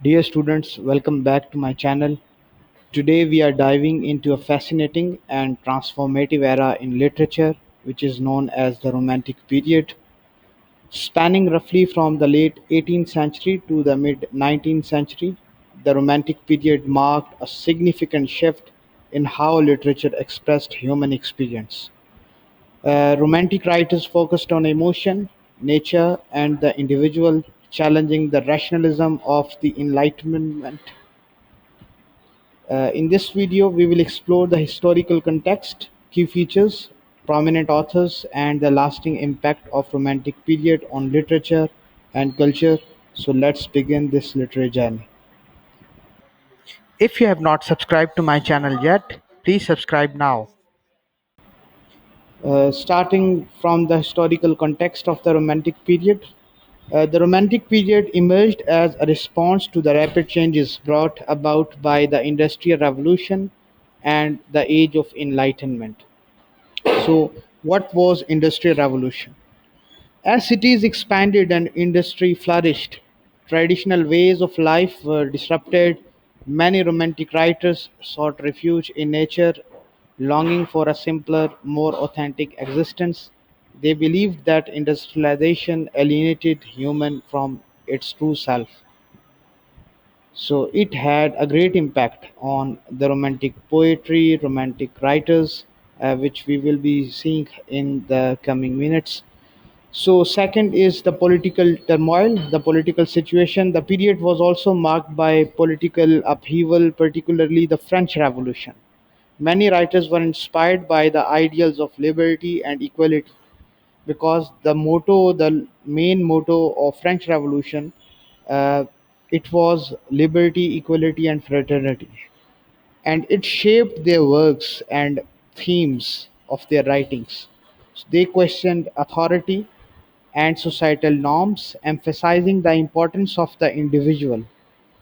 Dear students, welcome back to my channel. Today we are diving into a fascinating and transformative era in literature, which is known as the Romantic period. Spanning roughly from the late 18th century to the mid 19th century, the Romantic period marked a significant shift in how literature expressed human experience. Romantic writers focused on emotion, nature, and the individual, challenging the rationalism of the Enlightenment. In this video, we will explore the historical context, key features, prominent authors, and the lasting impact of Romantic period on literature and culture. So let's begin this literary journey. If you have not subscribed to my channel yet, please subscribe now. Starting from the historical context of the Romantic period, the Romantic period emerged as a response to the rapid changes brought about by the Industrial Revolution and the Age of Enlightenment. So, what was Industrial Revolution? As cities expanded and industry flourished, traditional ways of life were disrupted. Many Romantic writers sought refuge in nature, longing for a simpler, more authentic existence. They believed that industrialization alienated human from its true self. So it had a great impact on the romantic poetry, romantic writers, which we will be seeing in the coming minutes. So, second is the political turmoil, the political situation. The period was also marked by political upheaval, particularly the French Revolution. Many writers were inspired by the ideals of liberty and equality because the main motto of French Revolution, uh, it was liberty, equality, and fraternity, and it shaped their works and themes of their writings. They questioned authority and societal norms, emphasizing the importance of the individual.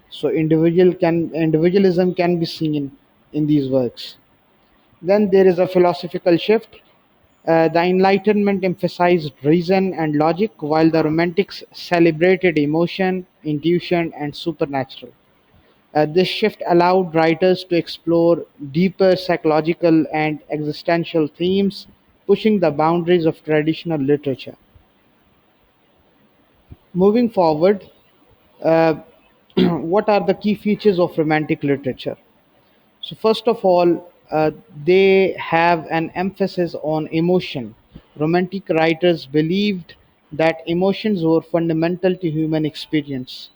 So individualism can be seen in these works. Then there is a philosophical shift. The Enlightenment emphasized reason and logic, while the Romantics celebrated emotion, intuition, and supernatural. This shift allowed writers to explore deeper psychological and existential themes, pushing the boundaries of traditional literature. Moving forward, uh, what are the key features of romantic literature? So, first of all, they have an emphasis on emotion. Romantic writers believed that emotions were fundamental to human experience.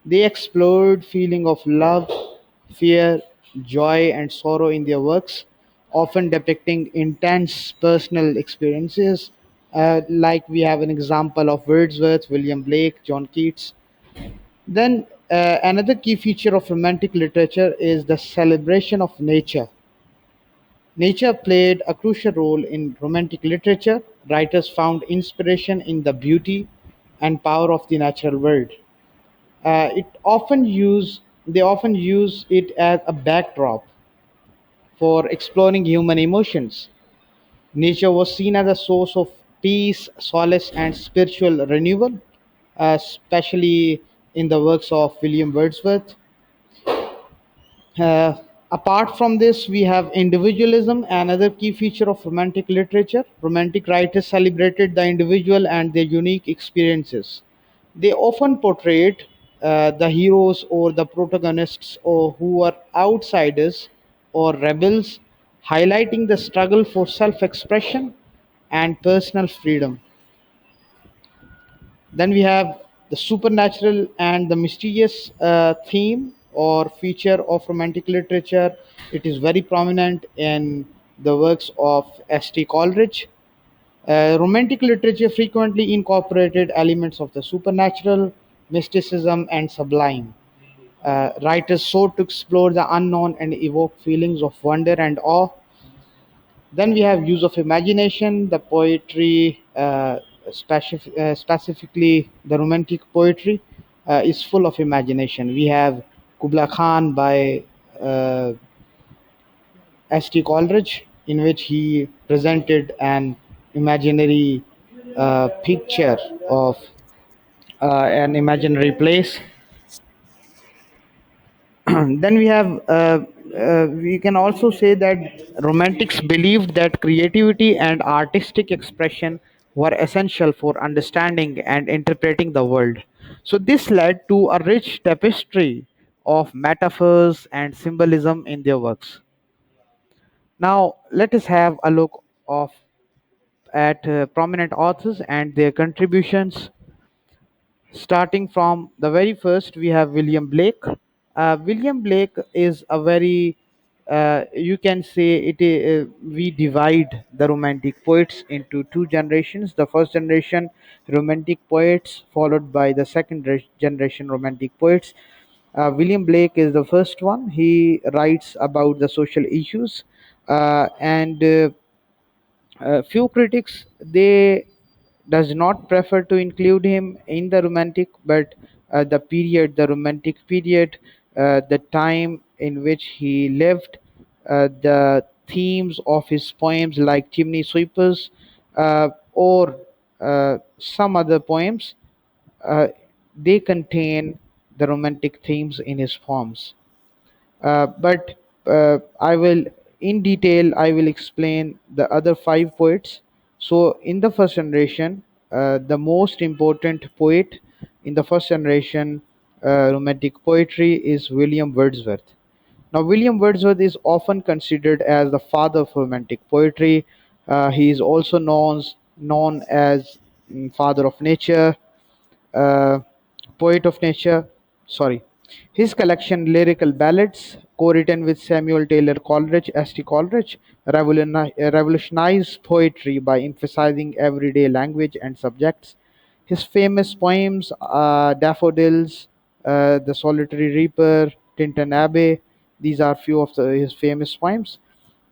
They explored feeling of love, fear, joy, and sorrow in their works, often depicting intense personal experiences. Like we have an example of Wordsworth, William Blake, John Keats. Then another key feature of romantic literature is the celebration of nature. Nature played a crucial role in romantic literature. Writers found inspiration in the beauty and power of the natural world. They often use it as a backdrop for exploring human emotions. Nature was seen as a source of peace, solace, and spiritual renewal, especially in the works of William Wordsworth. Uh, Apart from this, we have individualism, another key feature of romantic literature. Romantic writers celebrated the individual and their unique experiences. They often portrayed the heroes or the protagonists or who are outsiders or rebels, highlighting the struggle for self-expression and personal freedom. Then we have the supernatural and the mysterious theme or feature of romantic literature. It is very prominent in the works of S.T. Coleridge. Romantic literature frequently incorporated elements of the supernatural, mysticism, and sublime. Writers sought to explore the unknown and evoke feelings of wonder and awe. Then we have use of imagination, the poetry, specifically the romantic poetry, is full of imagination. We have Kubla Khan by uh, S.T. Coleridge, in which he presented an imaginary picture of an imaginary place. Then we can also say that romantics believed that creativity and artistic expression were essential for understanding and interpreting the world. So this led to a rich tapestry of metaphors and symbolism in their works. Now let us have a look of at prominent authors and their contributions. Starting from the very first, we have William Blake. William Blake is a very, you can say we divide the Romantic poets into two generations. The first generation Romantic poets, followed by the second generation Romantic poets. William Blake is the first one. He writes about the social issues, and few critics they does not prefer to include him in the romantic, but the romantic period, the time in which he lived, the themes of his poems like chimney sweepers, or some other poems, uh, they contain the romantic themes in his poems. But I will, in detail, I will explain the other five poets. So, in the first generation, the most important poet in the first generation Romantic poetry is William Wordsworth. Now, William Wordsworth is often considered as the father of Romantic poetry. He is also known as father of nature, uh, poet of nature. Sorry, his collection lyrical ballads, co-written with Samuel Taylor Coleridge, S.T. Coleridge, revolutionized poetry by emphasizing everyday language and subjects. His famous poems, Daffodils, The Solitary Reaper, Tinton Abbey, these are few of his famous poems.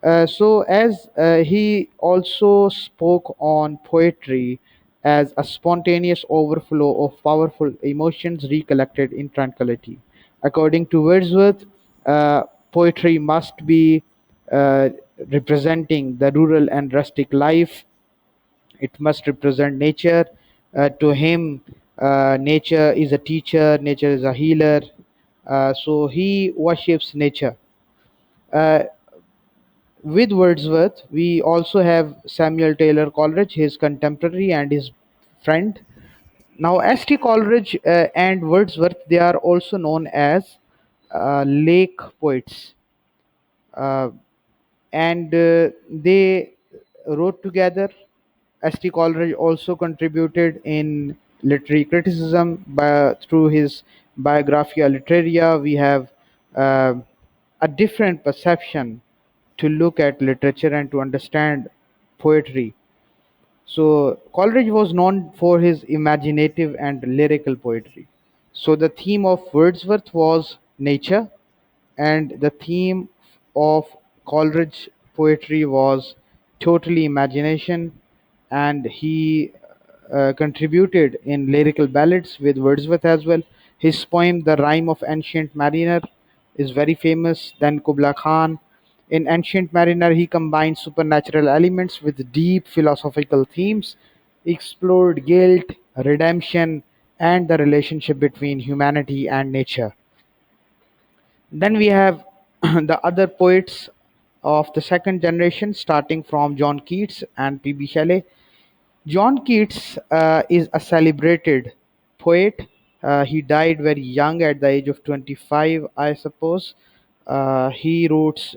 As he also spoke on poetry as a spontaneous overflow of powerful emotions recollected in tranquility. According to Wordsworth, uh, poetry must be uh, representing the rural and rustic life. It must represent nature. To him, nature is a teacher, nature is a healer. So he worships nature. Uh, with Wordsworth, we also have Samuel Taylor Coleridge, his contemporary and his friend. Now, S.T. Coleridge and Wordsworth, they are also known as lake poets. Uh, and they wrote together. S.T. Coleridge also contributed in literary criticism through his Biographia Literaria. We have uh, a different perception to look at literature and to understand poetry. So, Coleridge was known for his imaginative and lyrical poetry. So, the theme of Wordsworth was nature, and the theme of Coleridge poetry was totally imagination, and he contributed in lyrical ballads with Wordsworth as well. His poem "The Rime of Ancient Mariner" is very famous. Then Kubla Khan. In Ancient Mariner, he combined supernatural elements with deep philosophical themes, explored guilt, redemption, and the relationship between humanity and nature. Then we have the other poets of the second generation, starting from John Keats and P.B. Shelley. John Keats is a celebrated poet. He died very young at the age of 25, I suppose. He wrote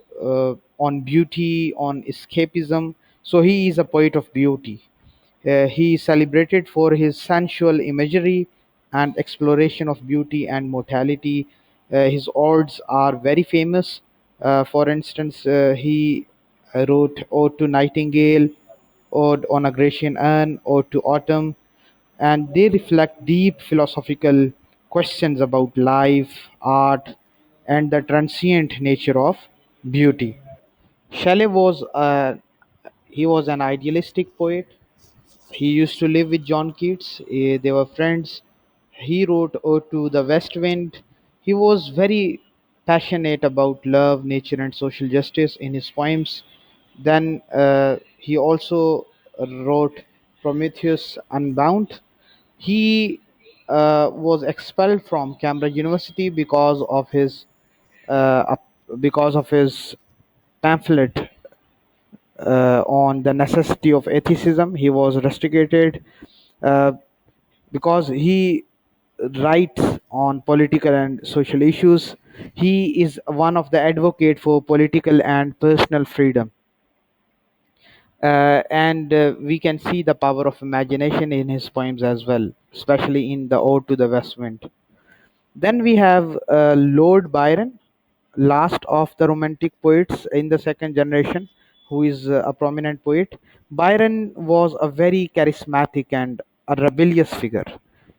on beauty, on escapism. So he is a poet of beauty. He is celebrated for his sensual imagery and exploration of beauty and mortality. His odes are very famous. For instance, he wrote Ode to Nightingale, Ode on a Grecian Urn, Ode to Autumn, and they reflect deep philosophical questions about life, art, and the transient nature of beauty. Shelley was an idealistic poet. He used to live with John Keats. They were friends. He wrote Ode to the West Wind. He was very passionate about love, nature, and social justice in his poems. Then he also wrote Prometheus Unbound. He was expelled from Cambridge University because of his because of his pamphlet on the necessity of atheism. He was rusticated uh, because he writes on political and social issues. He is one of the advocate for political and personal freedom. And we can see the power of imagination in his poems as well, especially in the Ode to the West Wind. Then we have Lord Byron, last of the Romantic poets in the second generation, who is a prominent poet. Byron was a very charismatic and a rebellious figure.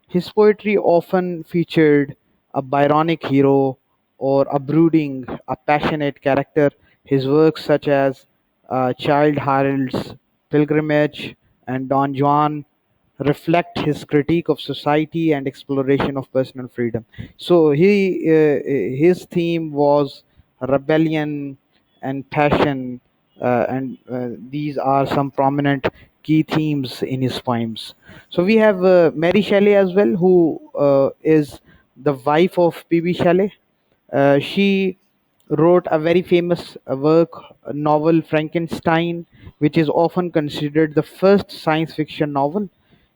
His poetry often featured a Byronic hero or a brooding, a passionate character. His works, such as Childe Harold's Pilgrimage and Don Juan, reflect his critique of society and exploration of personal freedom. So his theme was rebellion and passion, and these are some prominent key themes in his poems. So we have Mary Shelley as well, who is the wife of P.B. Shelley. She wrote a very famous work, a novel Frankenstein, which is often considered the first science fiction novel.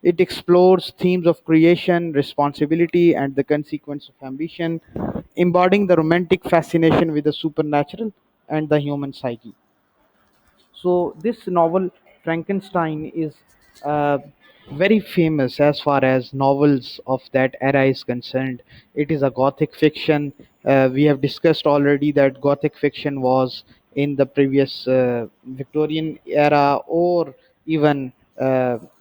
It explores themes of creation, responsibility, and the consequence of ambition, embodying the romantic fascination with the supernatural and the human psyche. So this novel Frankenstein is uh, very famous as far as novels of that era is concerned. It is a Gothic fiction. We have discussed already that Gothic fiction was in the previous Victorian era, or even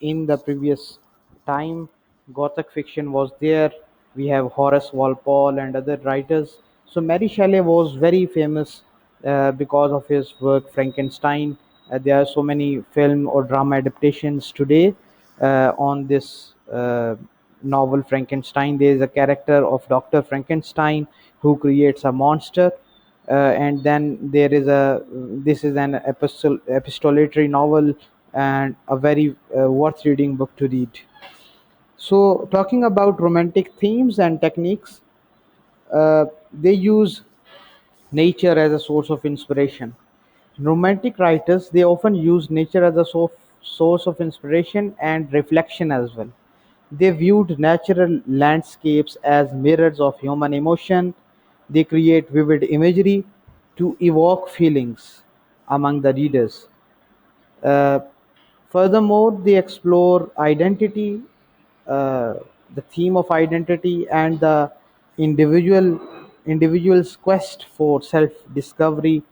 in the previous time. Gothic fiction was there. We have Horace Walpole and other writers. So Mary Shelley was very famous because of his work Frankenstein. There are so many film or drama adaptations today on this novel Frankenstein. There is a character of Dr. Frankenstein who creates a monster, and then there is a this is an epistolatory novel and a very worth reading book to read. So, talking about romantic themes and techniques, they use nature as a source of inspiration. Romantic writers, they often use nature as a source of inspiration and reflection as well. They viewed natural landscapes as mirrors of human emotion. They create vivid imagery to evoke feelings among the readers. Uh, Furthermore, they explore identity, uh, the theme of identity, and the individual's quest for self-discovery.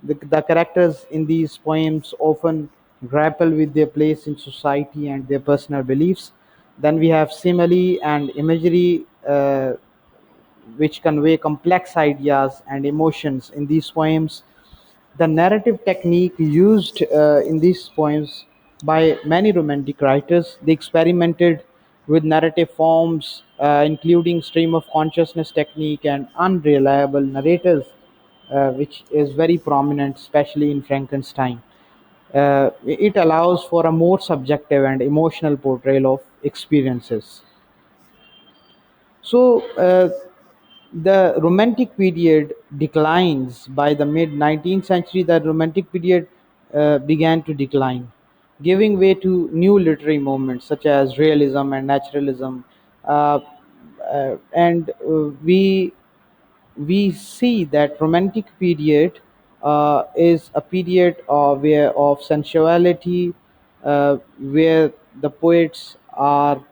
The characters in these poems often grapple with their place in society and their personal beliefs. Then we have simile and imagery, which convey complex ideas and emotions in these poems. The narrative technique used in these poems by many romantic writers, they experimented with narrative forms, including stream of consciousness technique and unreliable narrators, which is very prominent, especially in Frankenstein. It allows for a more subjective and emotional portrayal of experiences. So, the Romantic period declines. By the mid 19th century. The Romantic period began to decline, giving way to new literary movements such as realism and naturalism. Uh, and we see that Romantic period is a period of sensuality, where the poets are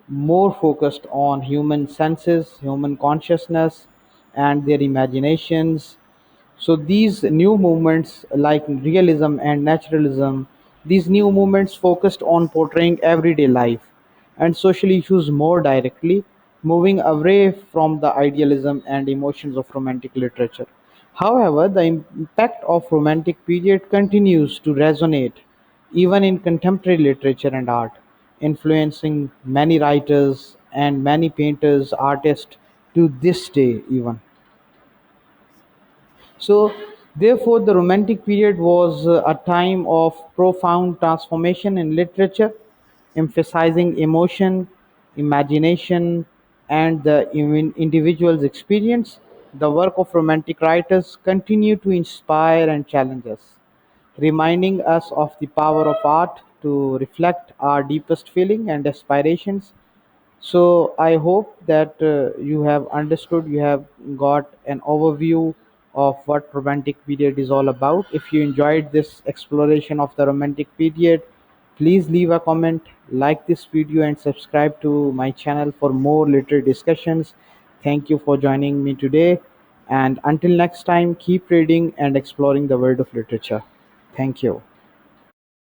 more focused on human senses, human consciousness, and their imaginations. So these new movements, like realism and naturalism, these new movements focused on portraying everyday life and social issues more directly, moving away from the idealism and emotions of romantic literature. However, the impact of romantic period continues to resonate even in contemporary literature and art, influencing many writers and many painters, artists to this day even. So, therefore, the Romantic period was a time of profound transformation in literature, emphasizing emotion, imagination, and the individual's experience. The work of Romantic writers continue to inspire and challenge us, reminding us of the power of art to reflect our deepest feeling and aspirations. So I hope that you have understood, you have got an overview of what Romantic period is all about. If you enjoyed this exploration of the Romantic period, please leave a comment, like this video, and subscribe to my channel for more literary discussions. Thank you for joining me today. And until next time, keep reading and exploring the world of literature. Thank you.